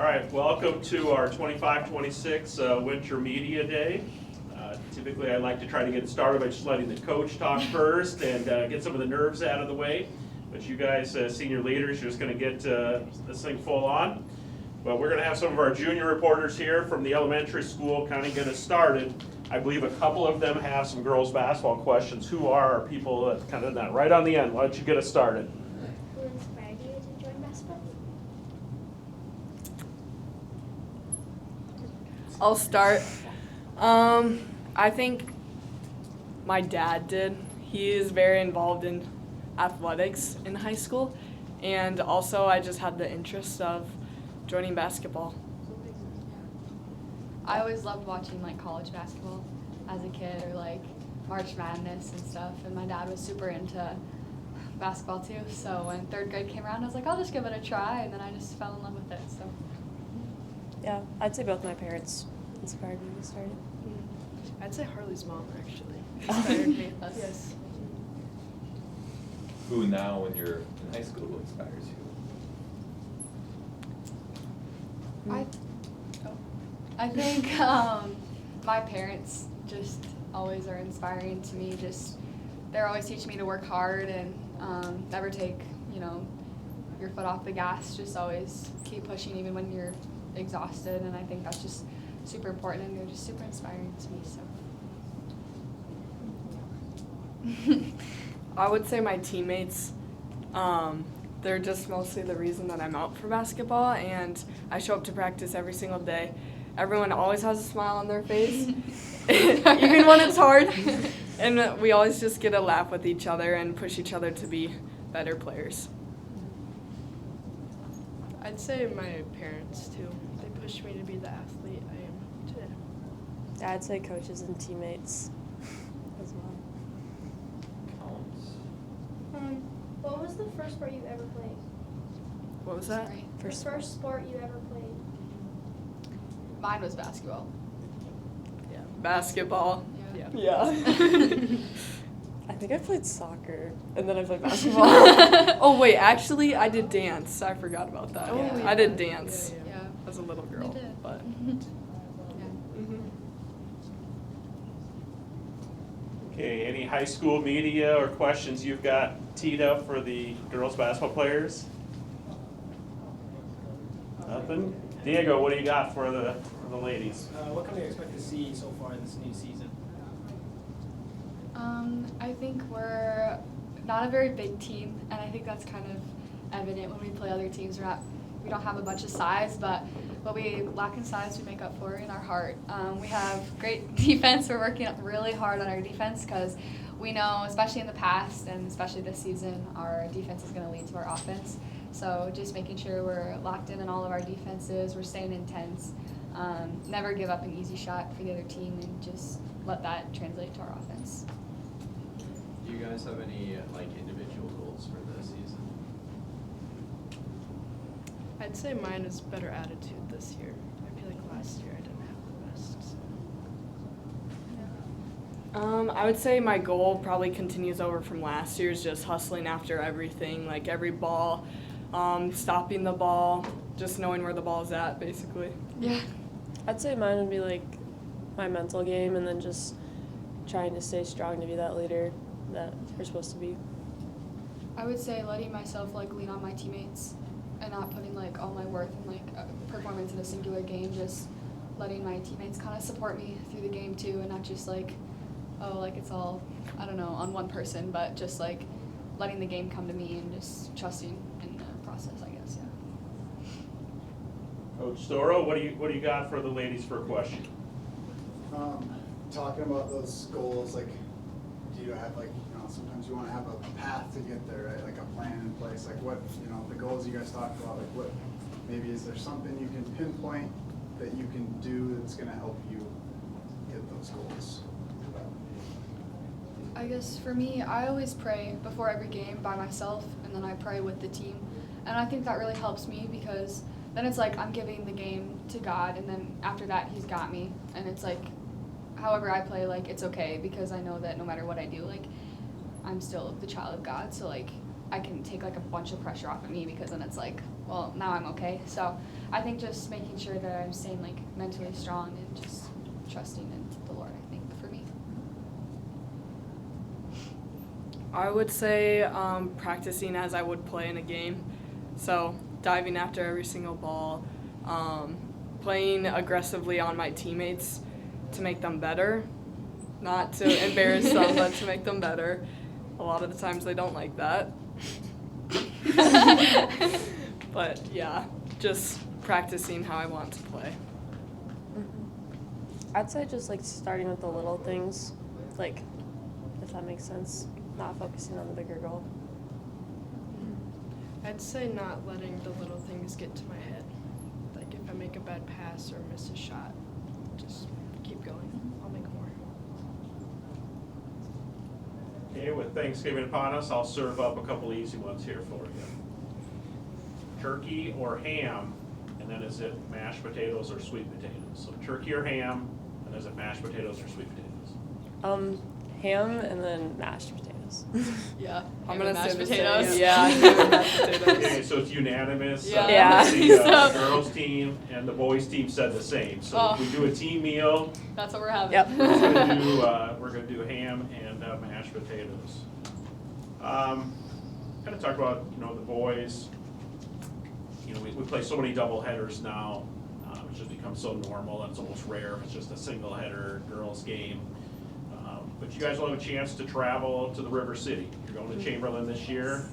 All right, welcome to our 25-26 Winter Media Day. Typically, I like to try to get started by just letting the coach talk first and get some of the nerves out of the way. But you guys, senior leaders, you're just going to get this thing full on. But we're going to have some of our junior reporters here from the elementary school kind of get us started. I believe a couple of them have some girls basketball questions. Who are our people that kind of that right on the end? Why don't you get us started? Who inspired you to join basketball? I'll start. I think my dad did. He is very involved in athletics in high school, and also I just had the interest of joining basketball. I always loved watching like college basketball as a kid, or like March Madness and stuff, and my dad was super into basketball too, so when third grade came around I was like, I'll just give it a try, and then I just fell in love with it. So yeah, I'd say both my parents inspired me to start it. I'd say Harley's mom actually inspired me. Yes. Who now, when you're in high school, inspires you? I think my parents just always are inspiring to me. Just they're always teaching me to work hard and never take your foot off the gas. Just always keep pushing even when you're exhausted, and I think that's just super important, and they're just super inspiring to me. So I would say my teammates, they're just mostly the reason that I'm out for basketball, and I show up to practice every single day. Everyone always has a smile on their face, even when it's hard, and we always just get a laugh with each other and push each other to be better players. I'd say my parents too. They pushed me to be the athlete I am today. Yeah, I'd say coaches and teammates as well. Counts. What was the first sport you ever played? What was that? Sorry. The first sport you ever played? Mine was basketball. Yeah, basketball. Yeah. Yeah. I think I played soccer, and then I played basketball. Oh wait, actually I did dance. I forgot about that. Oh, yeah. I did dance Yeah. as a little girl, You did. but. Okay, any high school media or questions you've got teed up for the girls basketball players? Nothing? Diego, what do you got for the ladies? What can we expect to see so far in this new season? I think we're not a very big team, and I think that's kind of evident when we play other teams. We don't have a bunch of size, but what we lack in size, we make up for in our heart. We have great defense. We're working really hard on our defense because we know, especially in the past and especially this season, our defense is going to lead to our offense. So just making sure we're locked in all of our defenses, we're staying intense, never give up an easy shot for the other team, and just let that translate to our offense. Do you guys have any individual goals for the season? I'd say mine is better attitude this year. I feel like last year I didn't have the best. So. I would say my goal probably continues over from last year's, just hustling after everything, like every ball, stopping the ball, just knowing where the ball's at, basically. Yeah. I'd say mine would be like my mental game, and then just trying to stay strong to be that leader that we're supposed to be. I would say letting myself lean on my teammates and not putting all my worth in performance in a singular game, just letting my teammates kind of support me through the game too, and not just it's all, I don't know, on one person, but just letting the game come to me and just trusting in the process, I guess. Yeah. Coach Storo, what do you got for the ladies for a question? Talking about those goals, do you have sometimes you want to have a path to get there, right? Like a plan in place. What the goals you guys talked about. What maybe is there something you can pinpoint that you can do that's going to help you get those goals? I guess for me, I always pray before every game by myself, and then I pray with the team. And I think that really helps me because then it's I'm giving the game to God, and then after that, He's got me. And it's however I play, it's okay because I know that no matter what I do, I'm still the child of God. So I can take like a bunch of pressure off of me because then it's like, well, now I'm okay. So I think just making sure that I'm staying like mentally strong and just trusting in the Lord, I think, for me. I would say practicing as I would play in a game. So diving after every single ball, playing aggressively on my teammates to make them better, not to embarrass them, but to make them better. A lot of the times they don't like that. But yeah, just practicing how I want to play. I'd say just like starting with the little things, like, if that makes sense, not focusing on the bigger goal. I'd say not letting the little things get to my head. Like if I make a bad pass or miss a shot, just keep going. I'll make more. Okay, with Thanksgiving upon us, I'll serve up a couple easy ones here for you. Turkey or ham, and then is it mashed potatoes or sweet potatoes? So turkey or ham, and is it mashed potatoes or sweet potatoes? Ham and then mashed potatoes. Yeah, I'm gonna mashed say the potatoes. same. Yeah, ham and mashed potatoes. Okay, so it's unanimous. Yeah. Yeah. The girls' team and the boys' team said the same. So Oh. if we do a team meal, That's what we're having. Yep. we're gonna do ham and mashed potatoes. Kind of talk about, you know, the boys. You know, we play so many double headers now. It's just become so normal and it's almost rare if it's just a single header girls game. But you guys will have a chance to travel to the River City. You're going to Chamberlain this year.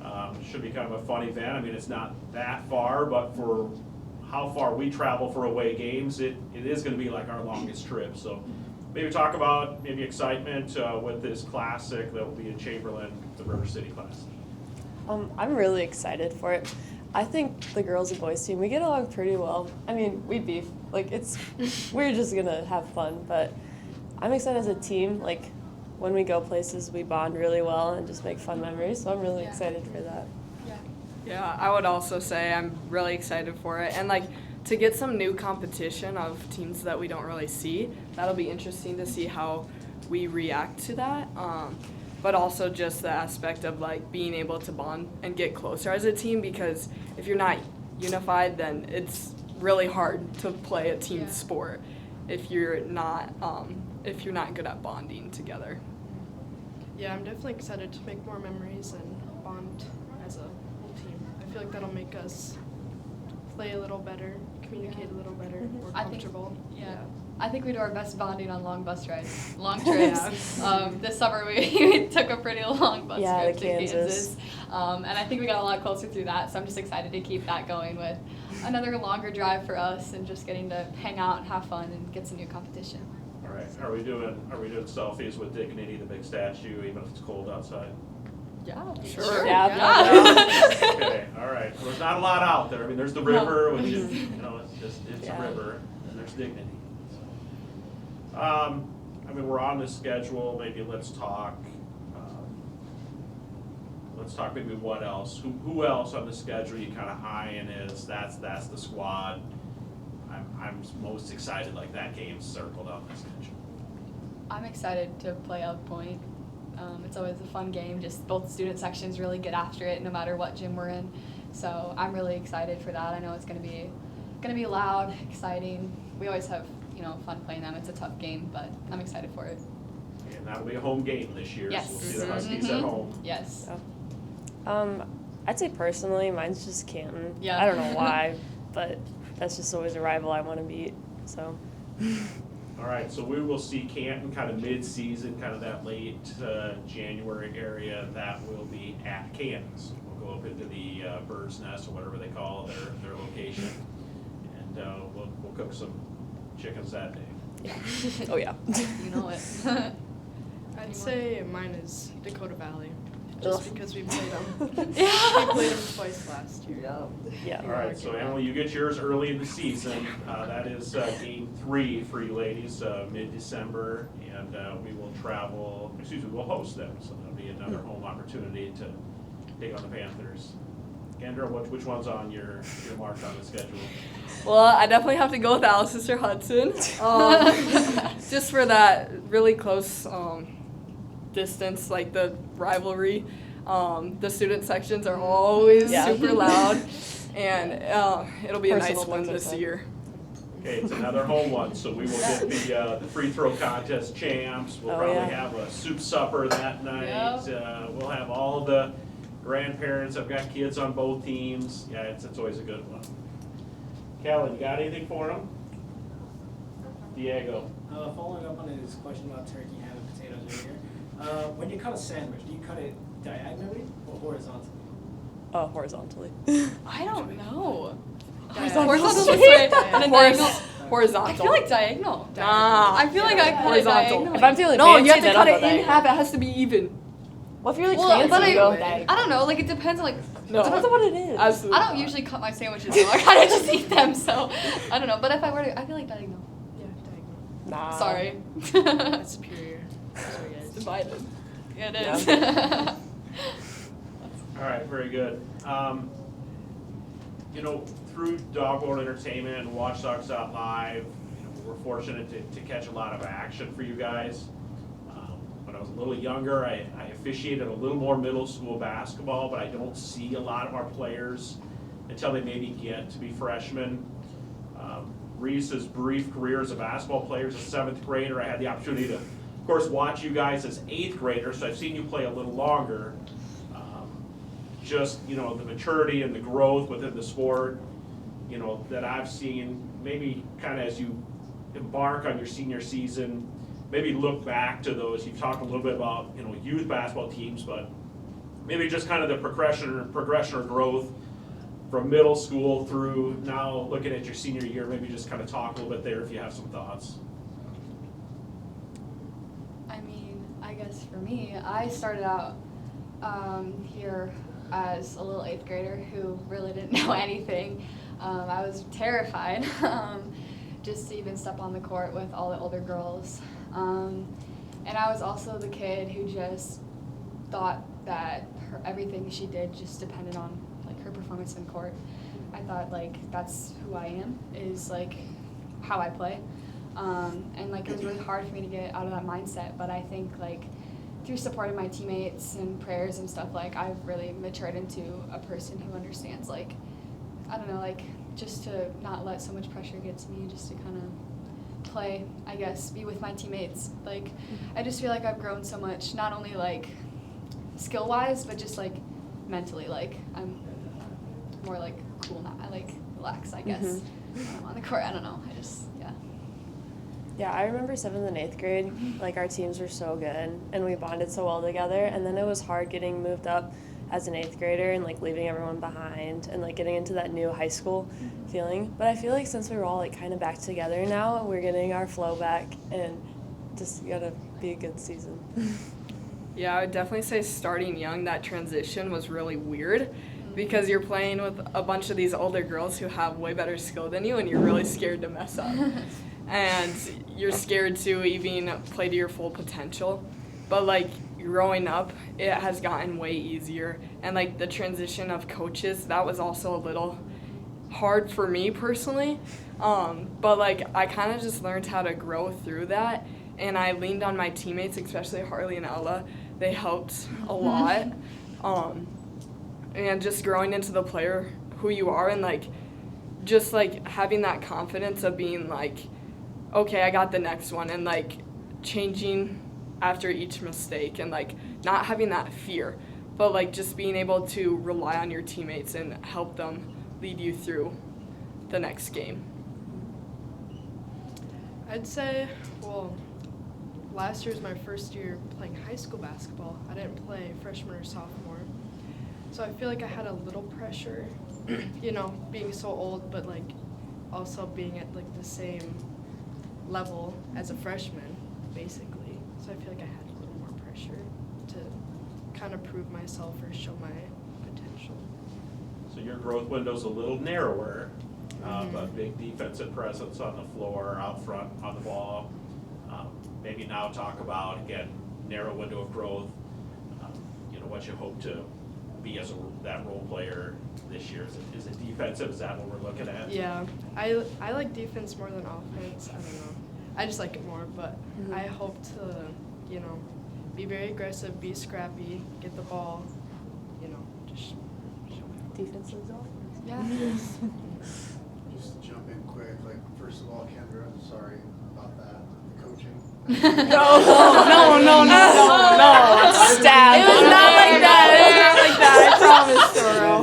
It should be kind of a fun event. I mean, it's not that far, but for how far we travel for away games, it is going to be like our longest trip. So maybe talk about maybe excitement with this classic that will be in Chamberlain, the River City Classic. I'm really excited for it. I think the girls and boys team, we get along pretty well. I mean, we beef. Like, we're just gonna have fun, but I'm excited as a team. Like, when we go places, we bond really well and just make fun memories, so I'm really excited for that. Yeah. Yeah, I would also say I'm really excited for it. And like to get some new competition of teams that we don't really see, that'll be interesting to see how we react to that. But also just the aspect of like being able to bond and get closer as a team, because if you're not unified, then it's really hard to play a team sport if you're not good at bonding together. Yeah, I'm definitely excited to make more memories and bond as a whole team. I feel like that'll make us play a little better, communicate a little better, more I think- comfortable. Yeah. I think we do our best bonding on long bus rides, long trips. This summer we took a pretty long bus trip to to Kansas. And I think we got a lot closer through that, so I'm just excited to keep that going with another longer drive for us and just getting to hang out and have fun and get some new competition. All right, are we doing selfies with Dignity, the big statue, even if it's cold outside? Yeah, Sure. Yeah. Okay, all right. Well, there's not a lot out there. I mean, there's the river, which is, you know, it's a river, and there's Dignity. I mean, we're on this schedule. Maybe let's talk maybe what else. Who else on the schedule you kind of eyeing is that's the squad. I'm most excited, like that game's circled on the schedule. I'm excited to play Elk Point. It's always a fun game. Just both student sections really get after it, no matter what gym we're in. So I'm really excited for that. I know it's gonna be loud, exciting. We always have fun playing them. It's a tough game, but I'm excited for it. And that'll be a home game this year. Yes. So we'll see the Huskies at home. Yes. I'd say personally, mine's just Canton. Yeah. I don't know why, but that's just always a rival I want to beat. So. All right, so we will see Canton kind of mid-season, kind of that late January area. That will be at Canton's. We'll go up into the Bird's Nest or whatever they call their location, and we'll cook some chickens that day. Yeah. Oh yeah. You know it. I'd say mine is Dakota Valley, just Ugh. because we played them. Yeah. We played them twice last year. Yeah. All right, so Emily, you get yours early in the season. That is game 3 for you ladies, mid-December, and we'll host them. So that'll be another home opportunity to take on the Panthers. Kendra, which one's on your mark on the schedule? Well, I definitely have to go with Alice Sister Hudson, just for that really close distance, like the rivalry. The student sections are always Yeah. super loud, and it'll be a nice Personal one things this like that. year. Okay, it's another home one, so we will get the free throw contest champs. We'll Oh, probably yeah. have a soup supper that night. We'll have all of the grandparents. I've got kids on both teams. Yeah, it's always a good one. Kellen, you got anything for them? Diego. Following up on his question about turkey, ham, and potatoes earlier, when you cut a sandwich, do you cut it diagonally or horizontally? Horizontally. I don't know. Horizontal. Horizontal this way, and then diagonal. Horizontal. I feel like diagonal. Nah. I feel like I cut it Horizontal. diagonally. If I'm feeling No, fancy, you have to then cut I'll it go in diagonal. half. It has to be even. Well, if you're like Well, fancy, but you go I diagonal. don't know. Like it depends on like. No. Depends on what it is. Absolutely. I don't usually cut my sandwiches. I kind of just eat them. So I don't know. But if I were to, I feel like diagonal. Yeah, diagonal. Nah. Sorry. That's superior. Sorry, guys. Divided. Yeah, it is. All right, very good. Through Dog World Entertainment and Watchdogs Live, we're fortunate to catch a lot of action for you guys. When I was a little younger, I officiated a little more middle school basketball, but I don't see a lot of our players until they maybe get to be freshmen. Reese's brief career as a basketball player as a 7th grader, I had the opportunity to, of course, watch you guys as 8th graders, so I've seen you play a little longer. Just, the maturity and the growth within the sport, that I've seen, maybe kind of as you embark on your senior season, maybe look back to those. You've talked a little bit about, youth basketball teams, but maybe just kind of the progression or growth from middle school through now looking at your senior year. Maybe just kind of talk a little bit there if you have some thoughts. I mean, I guess for me, I started out here as a little 8th grader who really didn't know anything. I was terrified just to even step on the court with all the older girls. And I was also the kid who just thought that everything she did just depended on her performance in court. I thought that's who I am, is how I play. And it was really hard for me to get out of that mindset, but I think through supporting my teammates and prayers and stuff, I've really matured into a person who understands, I don't know, just to not let so much pressure get to me, just to kind of play, I guess, be with my teammates. I just feel like I've grown so much, not only skill-wise, but just mentally. I'm more cool now. I relax, I guess, when I'm on the court. I don't know. I just, yeah. Yeah, I remember 7th and 8th grade, our teams were so good, and we bonded so well together, and then it was hard getting moved up as an 8th grader and leaving everyone behind and getting into that new high school feeling. But I feel since we're all kind of back together now, we're getting our flow back, and just gotta be a good season. Yeah, I would definitely say starting young, that transition was really weird because you're playing with a bunch of these older girls who have way better skill than you, and you're really scared to mess up. And you're scared to even play to your full potential. But growing up, it has gotten way easier. And the transition of coaches, that was also a little hard for me personally. But I kind of just learned how to grow through that. And I leaned on my teammates, especially Harley and Ella. They helped a lot. And just growing into the player who you are, and just having that confidence of being okay, I got the next one, and changing after each mistake, and not having that fear, but just being able to rely on your teammates and help them lead you through the next game. I'd say, last year was my first year playing high school basketball. I didn't play freshman or sophomore. So I feel I had a little pressure, being so old, but also being at the same level as a freshman, basically. So I feel I had a little more pressure to kind of prove myself or show my potential. So your growth window's a little narrower, but big defensive presence on the floor, out front, on the ball. Maybe now talk about, again, narrow window of growth, what you hope to be as that role player this year. Is it defensive? Is that what we're looking at? Yeah, I like defense more than offense. I don't know. I just like it more, but I hope to, be very aggressive, be scrappy, get the ball, just show it. Defense is off. Yeah. Just to jump in quick, like, first of all, Kendra, I'm sorry about that, the coaching. No. Stab. It was not like that. I promise, Toro.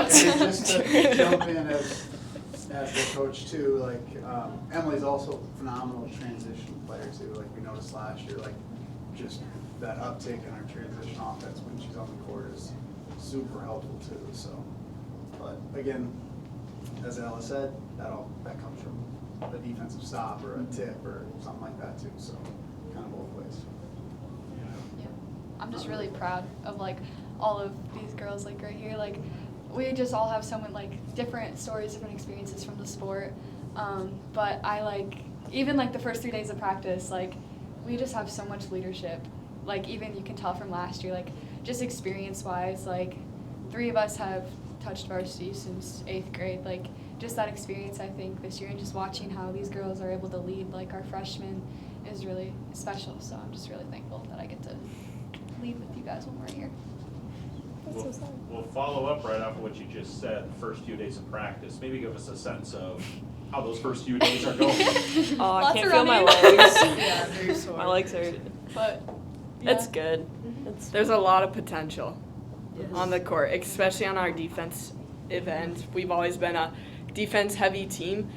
And just to jump in as the coach too, like, Emily's also a phenomenal transition player too. Like we noticed last year, like just that uptick in our transition offense when she's on the court is super helpful too. So, but again, as Ella said, that comes from a defensive stop or a tip or something like that too. So, kind of both ways. Yeah. I'm just really proud of like all of these girls like right here. Like we just all have so many like different stories, different experiences from the sport. But I like even like the first 3 days of practice, like we just have so much leadership. Like even you can tell from last year, like just experience wise, like 3 of us have touched varsity since 8th grade. Like just that experience I think this year and just watching how these girls are able to lead like our freshmen is really special. So I'm just really thankful that I get to lead with you guys when we're here. We'll follow up right off of what you just said, the first few days of practice. Maybe give us a sense of how those first few days are going. Oh, I Lots can't of feel my running. legs. Yeah, very sore. My legs hurt. But It's good. There's a lot of potential Yes. on the court, especially on our defensive end. We've always been a defense-heavy team,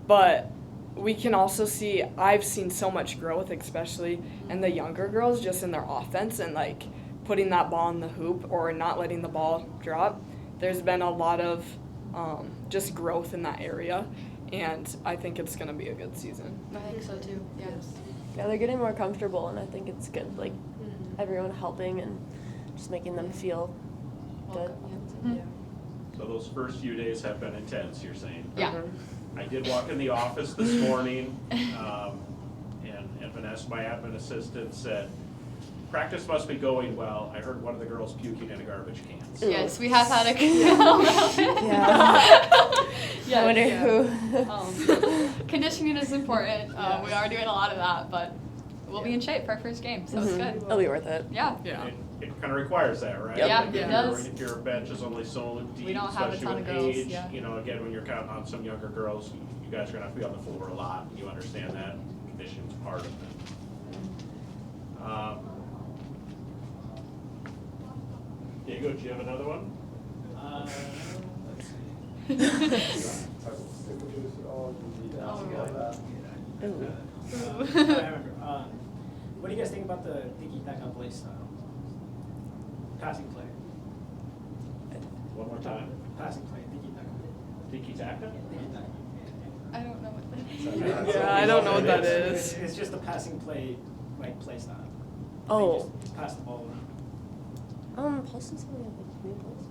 but we can also see, I've seen so much growth, especially in the younger girls, just in their offense and like putting that ball in the hoop or not letting the ball drop. There's been a lot of just growth in that area, and I think it's going to be a good season. I think so too. Yeah. Yeah, they're getting more comfortable, and I think it's good. Like Mhm. everyone helping and just making them feel good. Yeah. So those first few days have been intense, you're saying? Yeah. I did walk in the office this morning, and Vanessa, my admin assistant, said, practice must be going well. I heard one of the girls puking in a garbage can. Yes, we have had a Yeah. I wonder who. Conditioning is important. Yeah. We are doing a lot of that, but we'll be in shape for our first game, so it's good. It'll be worth it. Yeah. Yeah. It kind of requires that, right? Yep. Yeah, Like, it if does. If your bench is only so deep, We don't have a especially ton with of girls, age, yeah. you know, again, when you're counting on some younger girls, you guys are gonna have to be on the floor a lot, and you understand that. Conditioning's part of it. Diego, do you have another one? Let's see. Ooh. I remember. What do you guys think about the tiki-taka play style? Passing play. One more time. Passing play, tiki-taka. Tiki-taka? Tiki-taka. I don't know what that is. Yeah, I don't know what that is. It's just a passing play, like play style. Oh. They just pass the ball around. Pulse is something like new pulse.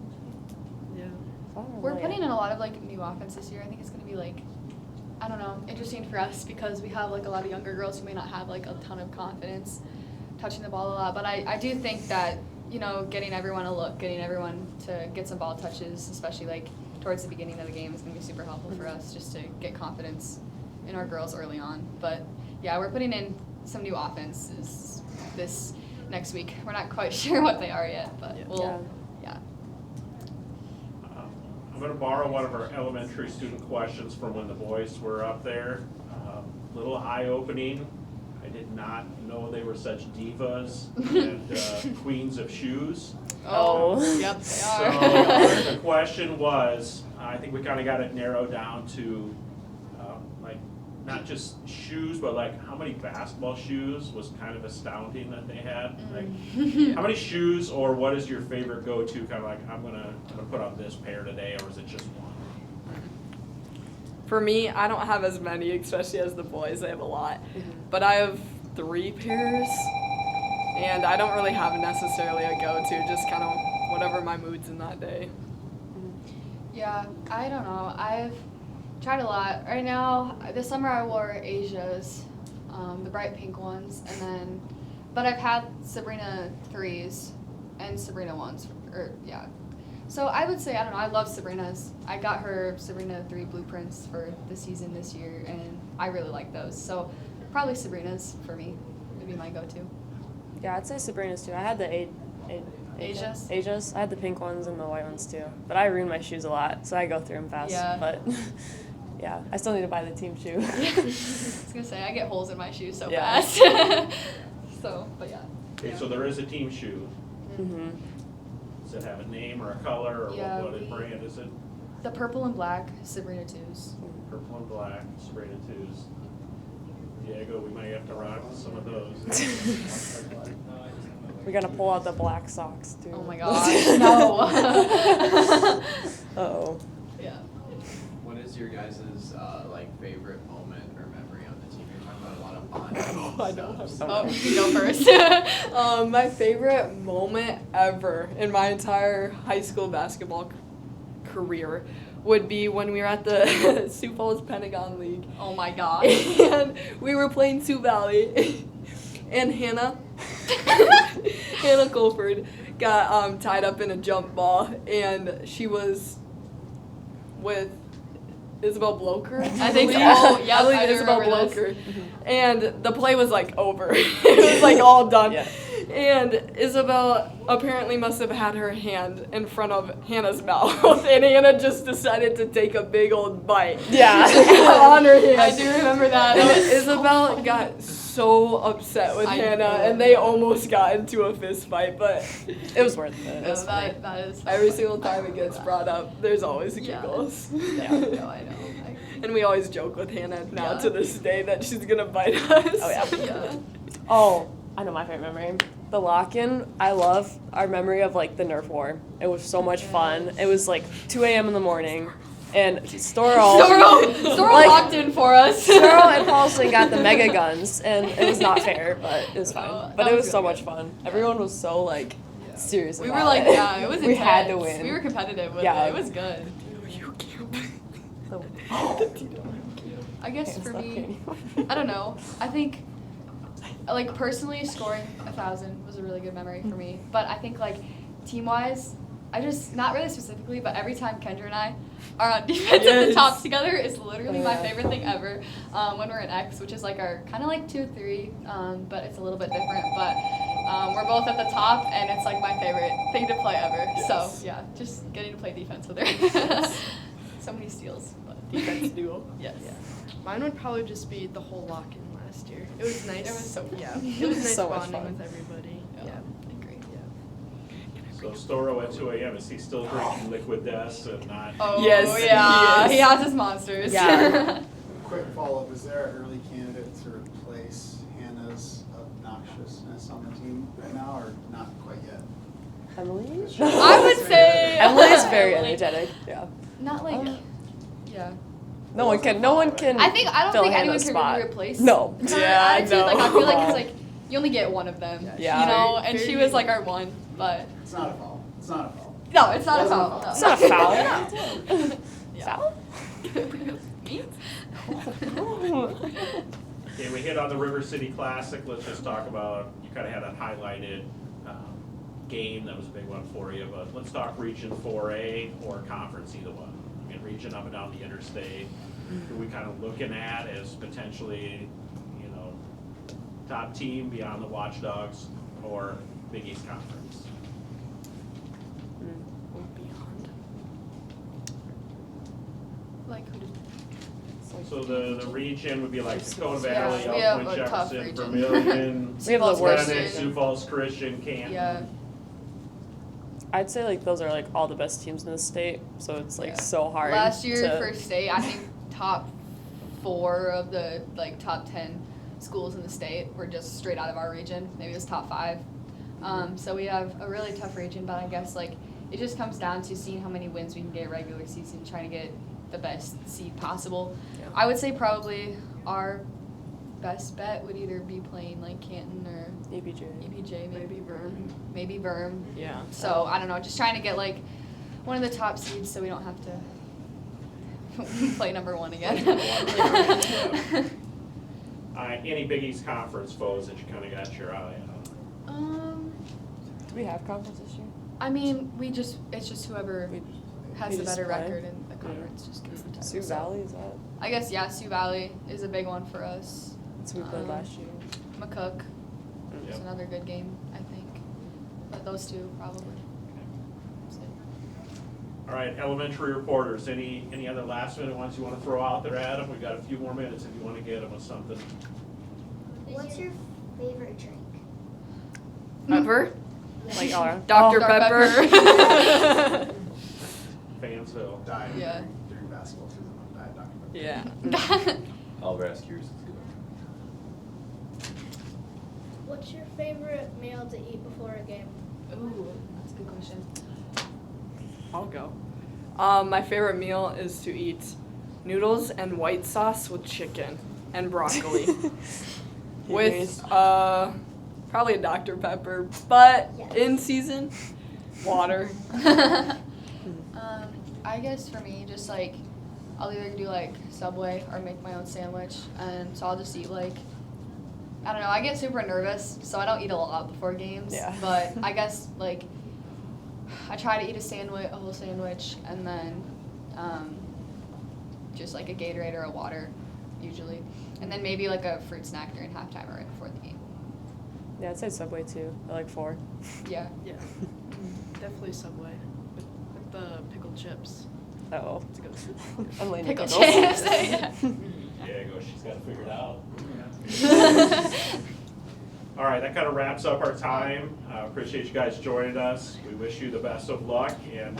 Yeah. We're putting in a lot of like new offense this year. I think it's gonna be like, I don't know, interesting for us because we have like a lot of younger girls who may not have like a ton of confidence touching the ball a lot. But I do think that, you know, getting everyone a look, getting everyone to get some ball touches, especially like towards the beginning of the game is gonna be super helpful for us just to get confidence in our girls early on. But yeah, we're putting in some new offenses this next week. We're not quite sure what they are yet, but we'll, yeah. I'm going to borrow one of our elementary student questions from when the boys were up there. Little eye-opening. I did not know they were such divas and queens of shoes. Oh. Yep, they So are. the question was, I think we kind of got it narrowed down to like not just shoes, but like how many basketball shoes was kind of astounding that they had. Like how many shoes, or what is your favorite go-to? Kind of like I'm gonna put on this pair today, or is it just one? For me, I don't have as many, especially as the boys. They have a lot. But I have 3 pairs, and I don't really have necessarily a go-to, just kind of whatever my mood's in that day. Yeah, I don't know. I've tried a lot. Right now, this summer I wore Asia's, the bright pink ones, and then, but I've had Sabrina 3s and Sabrina 1s, So I would say, I don't know, I love Sabrina's. I got her Sabrina 3 blueprints for the season this year, and I really like those. So probably Sabrina's for me would be my go-to. Yeah, I'd say Sabrina's too. I had the Asia's? Asia's. I had the pink ones and the white ones too. But I ruin my shoes a lot, so I go through them fast. Yeah. But yeah, I still need to buy the team shoe. I was gonna say I get holes in my shoes so Yeah. fast. So, but yeah. Okay, so there is a team shoe. Mm-hmm. Does it have a name or a color, or Yeah, what brand is it? The purple and black Sabrina 2s. Purple and black, Sabrina 2s. Diego, we might have to rock some of those. We're gonna pull out the black socks too. Oh my gosh, no. Uh-oh. Yeah. What is your guys' like favorite moment or memory on the team? You're talking about a lot of bonding. I know. stuff. Oh, you go first. My favorite moment ever in my entire high school basketball career would be when we were at the Sioux Falls Pentagon League. Oh my god. And we were playing Sioux Valley. And Hannah Colford got tied up in a jump ball, and she was with Isabel Blocher. I think so. believe. Oh, yeah, I believe I do Isabel remember Blocher. And the play was like over. It was like all done. Yeah. And Isabel apparently must have had her hand in front of Hannah's mouth, and Hannah just decided to take a big old bite. Yeah. On her hand. I do remember that. And That was so Isabel funny. got so upset with I Hannah, know. and they almost got into a fist fight, but It was worth it. It No, was funny. that is so every funny. single time I it gets remember brought up, there's always Yeah. giggles. Yeah. that. No, I know. And we always joke with Hannah now Yeah. to this day that she's gonna bite us. Oh, yeah. Yeah. Oh, I know my favorite memory. The lock-in. I love our memory of like the Nerf war. It was so much fun. It was like 2 a.m. in the morning, and Storrell Storrell locked in for us. Storrell and Paulson got the mega guns, and it was not fair, but it was fine. Oh, But that it was was so really much good. fun. Everyone was so like serious We about were like, it. yeah, it was We had to intense. win. We were competitive with Yeah. it. It was good. I guess for me, I don't know. I think, like, personally, scoring 1,000 was a really good memory for me. But I think, like, team-wise, I just, not really specifically, but every time Kendra and I are on defense at the Yes. tops together is literally my Yeah. favorite thing ever. When we're in X, which is like our kind of like 2-3, but it's a little bit different. But we're both at the top, and it's like my favorite thing to play ever. Yes. So yeah, just getting to play defense with her. So many steals. But Defense duo. Yes. Mine would probably just be the whole lock-in last year. It was nice. It was so fun. Yeah, it was nice So much bonding fun. with everybody. Yeah. Yeah. Agree. So Storrow at 2 a.m., is he still drinking liquid death and not? Oh Yes, yeah, he he is. has his monsters. Yeah. Quick follow-up, is there an early candidate to replace Hannah's obnoxiousness on the team right now, or not quite yet? Emily? I would say Emily's very Emily. energetic. Yeah. Not like. Yeah. No one can. No one can. I don't fill think anyone Hannah's can spot. really replace. No. her Yeah, attitude. Like I no. feel like it's like you only get one of them. Yeah. You know, and Very she was like our one, but It's not a foul. It's not a foul. no, it's not a Wasn't a foul. foul. It's not a foul. No. Yeah. Foul? Me? Okay, we hit on the River City Classic. Let's just talk about, you kind of had a highlighted game that was a big one for you, but let's talk Region 4A or Conference, either one. I mean, Region up and down the interstate, who we kind of looking at as potentially, you know, top team beyond the Watchdogs or Big East Conference. Like who did? So the region would be like Dakota Yeah, Valley, we have Elkhorn, a tough Jefferson, region. Vermillion, We have the worst. Granite, Sioux Falls Christian, Canton. Yeah. I'd say like those are like all the best teams in the state, so it's like Yeah. so hard. Last year to, for state, I think top 4 of the like top 10 schools in the state were just straight out of our region. Maybe it was top 5. So we have a really tough region, but I guess like it just comes down to seeing how many wins we can get regular season, trying to get the best seed possible. Yeah. I would say probably our best bet would either be playing like Canton or EBJ. EBJ, Maybe Verm. maybe Verm. Yeah. So I don't know, just trying to get like one of the top seeds so we don't have to play number 1 again. Any Big East Conference foes that you kind of got your eye on? Do we have conference this year? I mean, it's just whoever We has we the just better play? record in the conference just gets the title. Sioux So Valley, is that? I guess, yeah, Sioux Valley is a big one for us. That's who we played last year. McCook Yep. is another good game, I think. But those two probably. All right, elementary reporters, any other last minute ones you want to throw out there, Adam? We've got a few more minutes if you want to get them with something. What's your favorite drink? Pepper? Like our Dr. Dr. Pepper. Fansville. Diet Yeah. during basketball season, diet Dr. Pepper. Yeah. I'll ask yours too. What's your favorite meal to eat before a game? Ooh, that's a good question. I'll go. My favorite meal is to eat noodles and white sauce with chicken and broccoli. With probably a Dr. Pepper, but Yes. in season, water. I guess for me, just like I'll either do like Subway or make my own sandwich, and so I'll just eat like I don't know. I get super nervous, so I don't eat a lot before games. Yeah. But I guess like I try to eat a whole sandwich, and then just like a Gatorade or a water, usually, and then maybe like a fruit snack during halftime or right before the game. Yeah, I'd say Subway too. I like 4. Yeah. Yeah. Definitely Subway with the pickled chips. Oh, It's good. I'm leaning Pickle pickles. chips. Yeah. There you go, she's got it figured out. All right, that kind of wraps up our time. Appreciate you guys joining us. We wish you the best of luck, and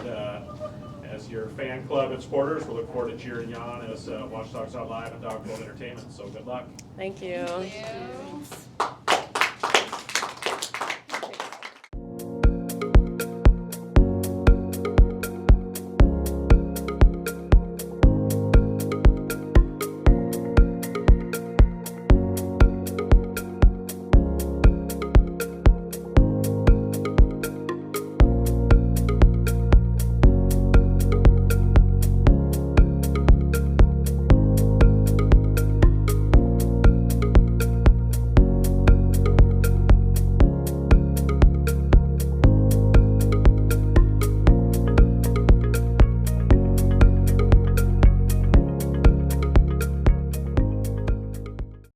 as your fan club and supporters, we look forward to cheering you on as Watchdogs on Live and Dog World Entertainment. So good luck. Thank you. Thank you.